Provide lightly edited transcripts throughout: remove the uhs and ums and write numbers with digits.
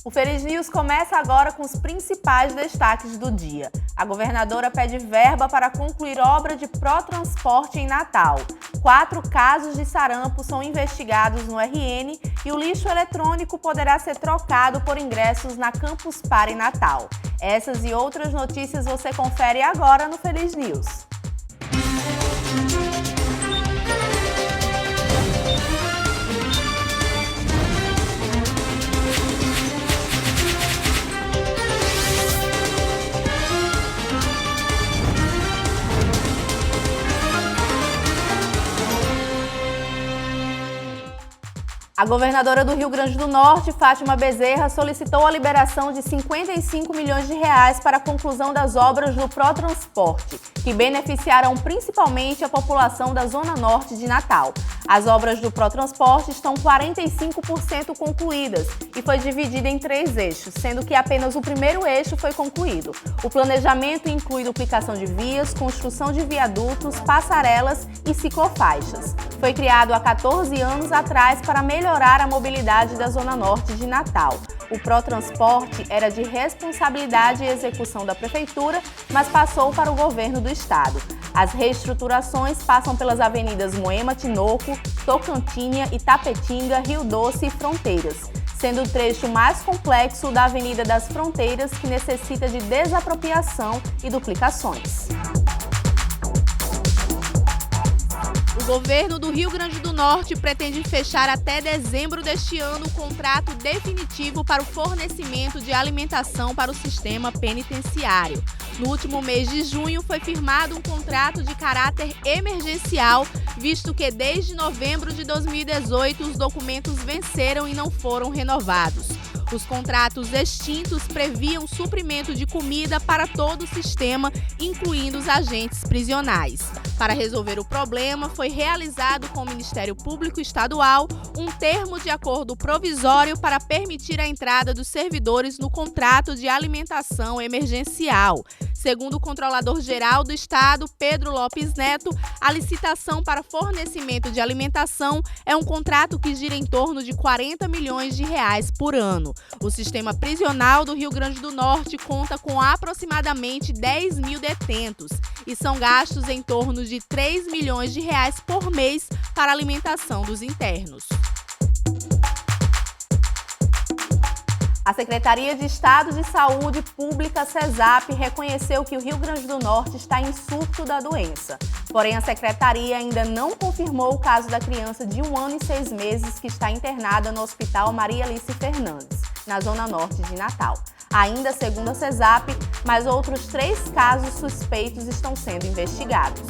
O Feliz News começa agora com os principais destaques do dia. A governadora pede verba para concluir obra de pró-transporte em Natal. 4 casos de sarampo são investigados no RN e o lixo eletrônico poderá ser trocado por ingressos na Campus Party Natal. Essas e outras notícias você confere agora no Feliz News. A governadora do Rio Grande do Norte, Fátima Bezerra, solicitou a liberação de 55 milhões de reais para a conclusão das obras do pró-transporte, que beneficiarão principalmente a população da Zona Norte de Natal. As obras do pró-transporte estão 45% concluídas e foi dividida em 3 eixos, sendo que apenas o primeiro eixo foi concluído. O planejamento inclui duplicação de vias, construção de viadutos, passarelas e ciclofaixas. Foi criado há 14 anos atrás para melhorar a mobilidade da Zona Norte de Natal. O pró-transporte era de responsabilidade e execução da Prefeitura, mas passou para o governo do Estado. As reestruturações passam pelas avenidas Moema Tinoco, Tocantinha, Itapetinga, Rio Doce e Fronteiras, sendo o trecho mais complexo da Avenida das Fronteiras, que necessita de desapropriação e duplicações. O governo do Rio Grande do Norte pretende fechar até dezembro deste ano o contrato definitivo para o fornecimento de alimentação para o sistema penitenciário. No último mês de junho foi firmado um contrato de caráter emergencial, visto que desde novembro de 2018 os documentos venceram e não foram renovados. Os contratos extintos previam suprimento de comida para todo o sistema, incluindo os agentes prisionais. Para resolver o problema, foi realizado com o Ministério Público Estadual um termo de acordo provisório para permitir a entrada dos servidores no contrato de alimentação emergencial. Segundo o controlador-geral do Estado, Pedro Lopes Neto, a licitação para fornecimento de alimentação é um contrato que gira em torno de 40 milhões de reais por ano. O sistema prisional do Rio Grande do Norte conta com aproximadamente 10 mil detentos e são gastos em torno de 3 milhões de reais por mês para a alimentação dos internos. A Secretaria de Estado de Saúde Pública, SESAP, reconheceu que o Rio Grande do Norte está em surto da doença. Porém, a Secretaria ainda não confirmou o caso da criança de 1 ano e 6 meses que está internada no Hospital Maria Alice Fernandes, na Zona Norte de Natal. Ainda segundo a SESAP, mais outros 3 casos suspeitos estão sendo investigados.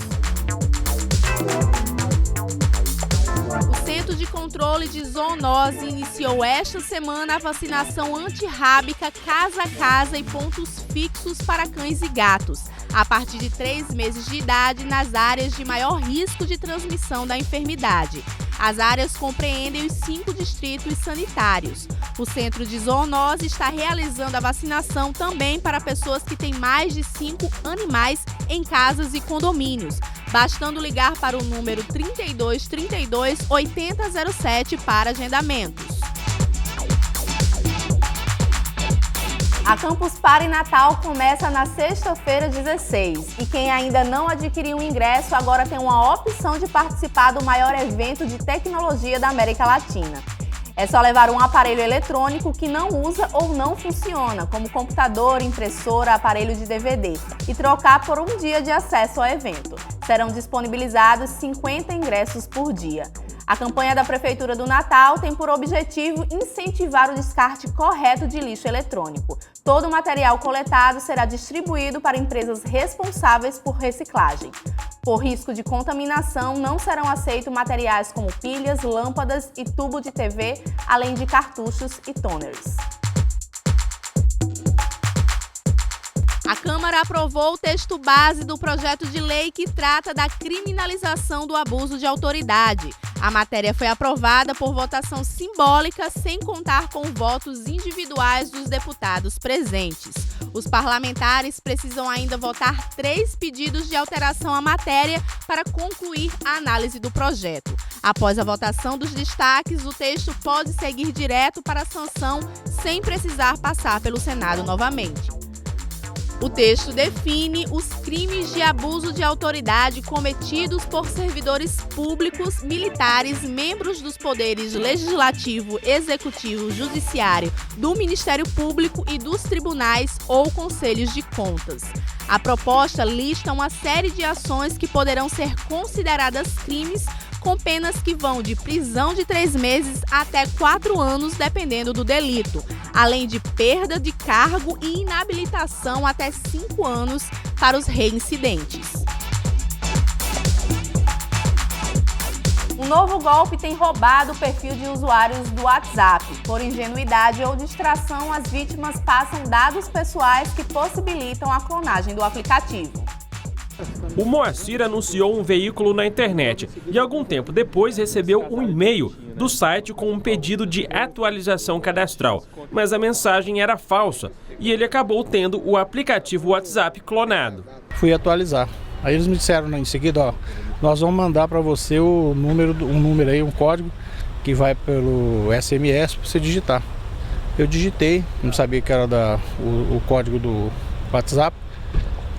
O Centro de Controle de Zoonose iniciou esta semana a vacinação antirrábica casa a casa e pontos fixos para cães e gatos, a partir de 3 meses de idade nas áreas de maior risco de transmissão da enfermidade. As áreas compreendem os 5 distritos sanitários. O Centro de Zoonose está realizando a vacinação também para pessoas que têm mais de 5 animais em casas e condomínios, bastando ligar para o número 3232 8007 para agendamentos. A Campus Party Natal começa na sexta-feira 16 e quem ainda não adquiriu o ingresso agora tem uma opção de participar do maior evento de tecnologia da América Latina. É só levar um aparelho eletrônico que não usa ou não funciona, como computador, impressora, aparelho de DVD, e trocar por um dia de acesso ao evento. Serão disponibilizados 50 ingressos por dia. A campanha da Prefeitura do Natal tem por objetivo incentivar o descarte correto de lixo eletrônico. Todo o material coletado será distribuído para empresas responsáveis por reciclagem. Por risco de contaminação, não serão aceitos materiais como pilhas, lâmpadas e tubo de TV, além de cartuchos e toners. A Câmara aprovou o texto base do projeto de lei que trata da criminalização do abuso de autoridade. A matéria foi aprovada por votação simbólica, sem contar com votos individuais dos deputados presentes. Os parlamentares precisam ainda votar 3 pedidos de alteração à matéria para concluir a análise do projeto. Após a votação dos destaques, o texto pode seguir direto para a sanção, sem precisar passar pelo Senado novamente. O texto define os crimes de abuso de autoridade cometidos por servidores públicos, militares, membros dos poderes legislativo, executivo, judiciário, do Ministério Público e dos tribunais ou conselhos de contas. A proposta lista uma série de ações que poderão ser consideradas crimes, com penas que vão de prisão de 3 meses até 4 anos, dependendo do delito, além de perda de cargo e inabilitação até 5 anos para os reincidentes. Um novo golpe tem roubado o perfil de usuários do WhatsApp. Por ingenuidade ou distração, as vítimas passam dados pessoais que possibilitam a clonagem do aplicativo. O Moacir anunciou um veículo na internet e algum tempo depois recebeu um e-mail do site com um pedido de atualização cadastral, mas a mensagem era falsa e ele acabou tendo o aplicativo WhatsApp clonado. Fui atualizar. Aí eles me disseram em seguida, ó, nós vamos mandar para você um número aí, um código que vai pelo SMS para você digitar. Eu digitei, não sabia que era o código do WhatsApp.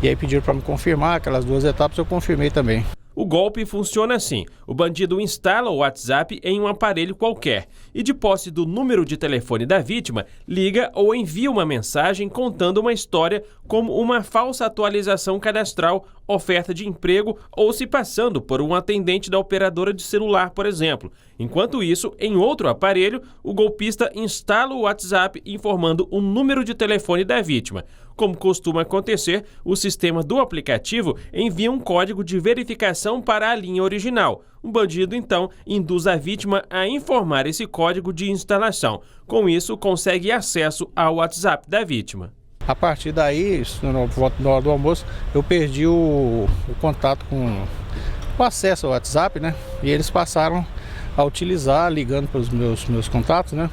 E aí pediram para me confirmar aquelas 2 etapas, eu confirmei também. O golpe funciona assim: o bandido instala o WhatsApp em um aparelho qualquer e, de posse do número de telefone da vítima, liga ou envia uma mensagem contando uma história como uma falsa atualização cadastral, oferta de emprego ou se passando por um atendente da operadora de celular, por exemplo. Enquanto isso, em outro aparelho, o golpista instala o WhatsApp informando o número de telefone da vítima. Como costuma acontecer, o sistema do aplicativo envia um código de verificação para a linha original. O bandido, então, induz a vítima a informar esse código de instalação. Com isso, consegue acesso ao WhatsApp da vítima. A partir daí, na hora do almoço, eu perdi o contato com o acesso ao WhatsApp, né? E eles passaram a utilizar, ligando para os meus contatos, né?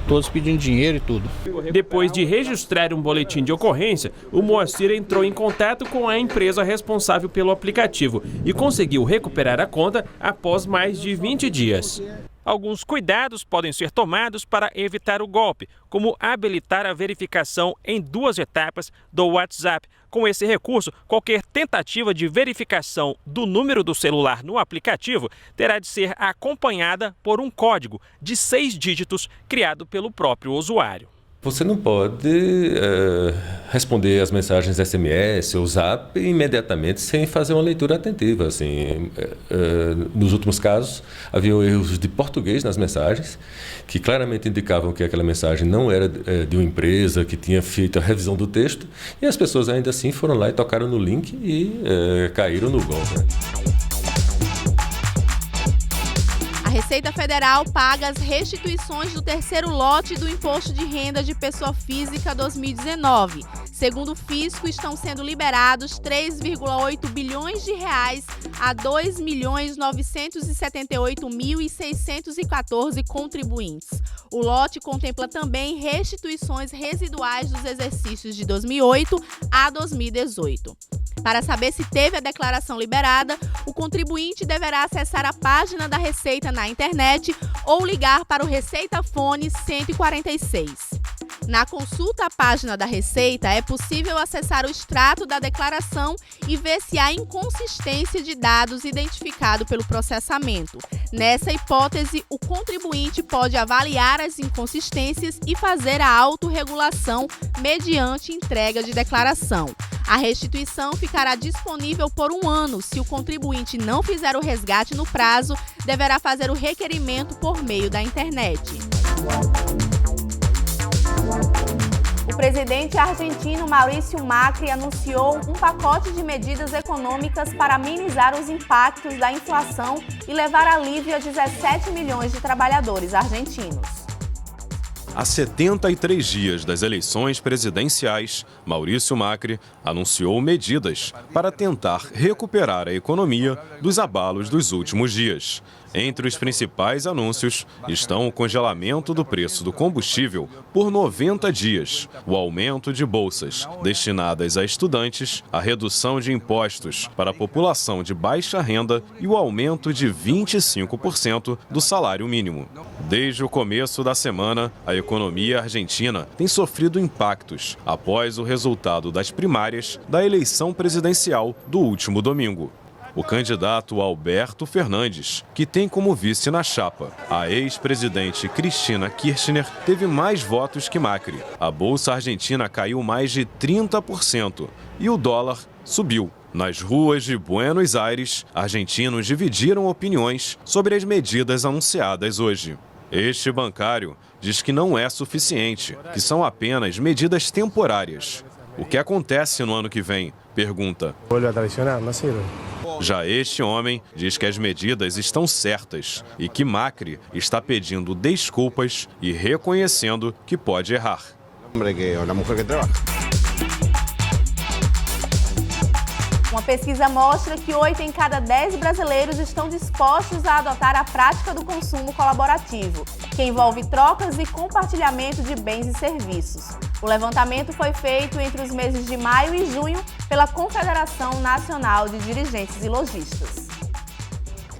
Todos pedindo dinheiro e tudo. Depois de registrar um boletim de ocorrência, o Moacir entrou em contato com a empresa responsável pelo aplicativo e conseguiu recuperar a conta após mais de 20 dias. Alguns cuidados podem ser tomados para evitar o golpe, como habilitar a verificação em 2 etapas do WhatsApp. Com esse recurso, qualquer tentativa de verificação do número do celular no aplicativo terá de ser acompanhada por um código de 6 dígitos criado pelo próprio usuário. Você não pode responder as mensagens SMS ou Zap imediatamente sem fazer uma leitura atentiva. Assim, nos últimos casos, havia erros de português nas mensagens, que claramente indicavam que aquela mensagem não era de uma empresa que tinha feito a revisão do texto, e as pessoas ainda assim foram lá e tocaram no link e caíram no golpe. A Receita Federal paga as restituições do 3º lote do Imposto de Renda de Pessoa Física 2019. Segundo o fisco, estão sendo liberados 3,8 bilhões de reais a 2.978.614 contribuintes. O lote contempla também restituições residuais dos exercícios de 2008 a 2018. Para saber se teve a declaração liberada, o contribuinte deverá acessar a página da Receita na internet ou ligar para o Receita Fone 146. Na consulta à página da Receita, é possível acessar o extrato da declaração e ver se há inconsistência de dados identificado pelo processamento. Nessa hipótese, o contribuinte pode avaliar as inconsistências e fazer a autorregulação mediante entrega de declaração. A restituição ficará disponível por 1 ano. Se o contribuinte não fizer o resgate no prazo, deverá fazer o requerimento por meio da internet. O presidente argentino Maurício Macri anunciou um pacote de medidas econômicas para minimizar os impactos da inflação e levar alívio a 17 milhões de trabalhadores argentinos. A 73 dias das eleições presidenciais, Maurício Macri anunciou medidas para tentar recuperar a economia dos abalos dos últimos dias. Entre os principais anúncios estão o congelamento do preço do combustível por 90 dias, o aumento de bolsas destinadas a estudantes, a redução de impostos para a população de baixa renda e o aumento de 25% do salário mínimo. Desde o começo da semana, a economia argentina tem sofrido impactos após o resultado das primárias da eleição presidencial do último domingo. O candidato Alberto Fernandes, que tem como vice na chapa a ex-presidente Cristina Kirchner, teve mais votos que Macri. A bolsa argentina caiu mais de 30% e o dólar subiu. Nas ruas de Buenos Aires, argentinos dividiram opiniões sobre as medidas anunciadas hoje. Este bancário diz que não é suficiente, que são apenas medidas temporárias. O que acontece no ano que vem? Pergunta. Já este homem diz que as medidas estão certas e que Macri está pedindo desculpas e reconhecendo que pode errar. Uma pesquisa mostra que 8 em cada 10 brasileiros estão dispostos a adotar a prática do consumo colaborativo, que envolve trocas e compartilhamento de bens e serviços. O levantamento foi feito entre os meses de maio e junho pela Confederação Nacional de Dirigentes e Lojistas.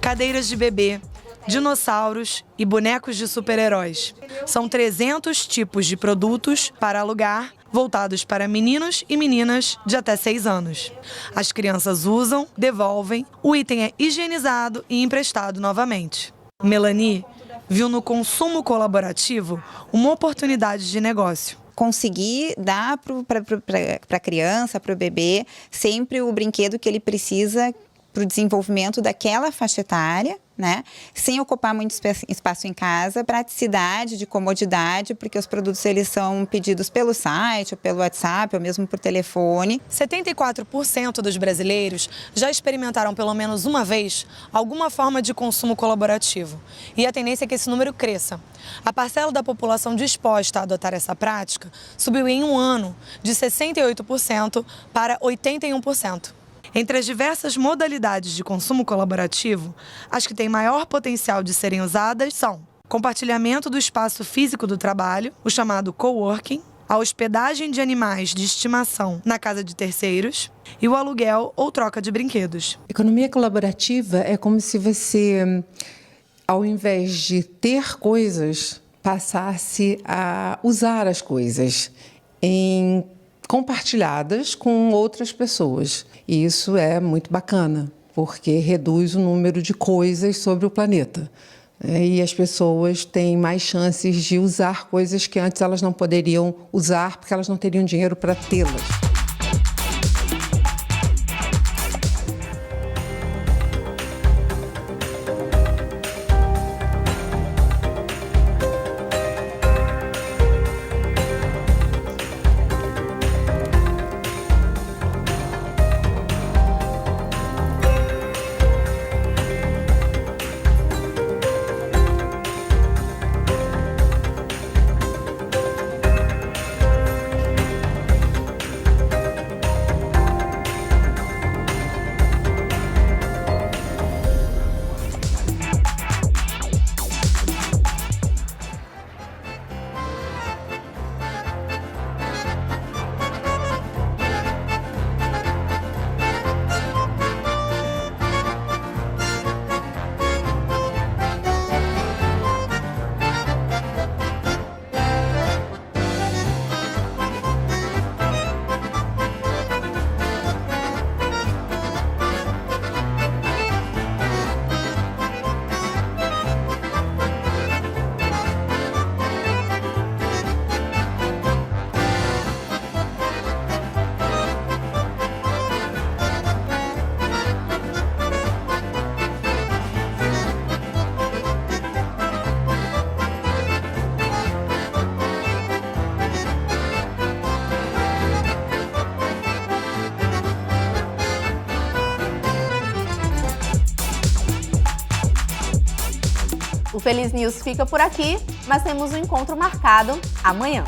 Cadeiras de bebê, dinossauros e bonecos de super-heróis. São 300 tipos de produtos para alugar, voltados para meninos e meninas de até 6 anos. As crianças usam, devolvem, o item é higienizado e emprestado novamente. Melanie viu no consumo colaborativo uma oportunidade de negócio. Conseguir dar para a criança, para o bebê, sempre o brinquedo que ele precisa para o desenvolvimento daquela faixa etária, né? Sem ocupar muito espaço em casa, praticidade, de comodidade, porque os produtos eles são pedidos pelo site, ou pelo WhatsApp, ou mesmo por telefone. 74% dos brasileiros já experimentaram pelo menos uma vez alguma forma de consumo colaborativo. E a tendência é que esse número cresça. A parcela da população disposta a adotar essa prática subiu em um ano de 68% para 81%. Entre as diversas modalidades de consumo colaborativo, as que têm maior potencial de serem usadas são compartilhamento do espaço físico do trabalho, o chamado coworking, a hospedagem de animais de estimação na casa de terceiros e o aluguel ou troca de brinquedos. Economia colaborativa é como se você, ao invés de ter coisas, passasse a usar as coisas compartilhadas com outras pessoas. E isso é muito bacana, porque reduz o número de coisas sobre o planeta. E as pessoas têm mais chances de usar coisas que antes elas não poderiam usar, porque elas não teriam dinheiro para tê-las. O Feliz News fica por aqui, mas temos um encontro marcado amanhã.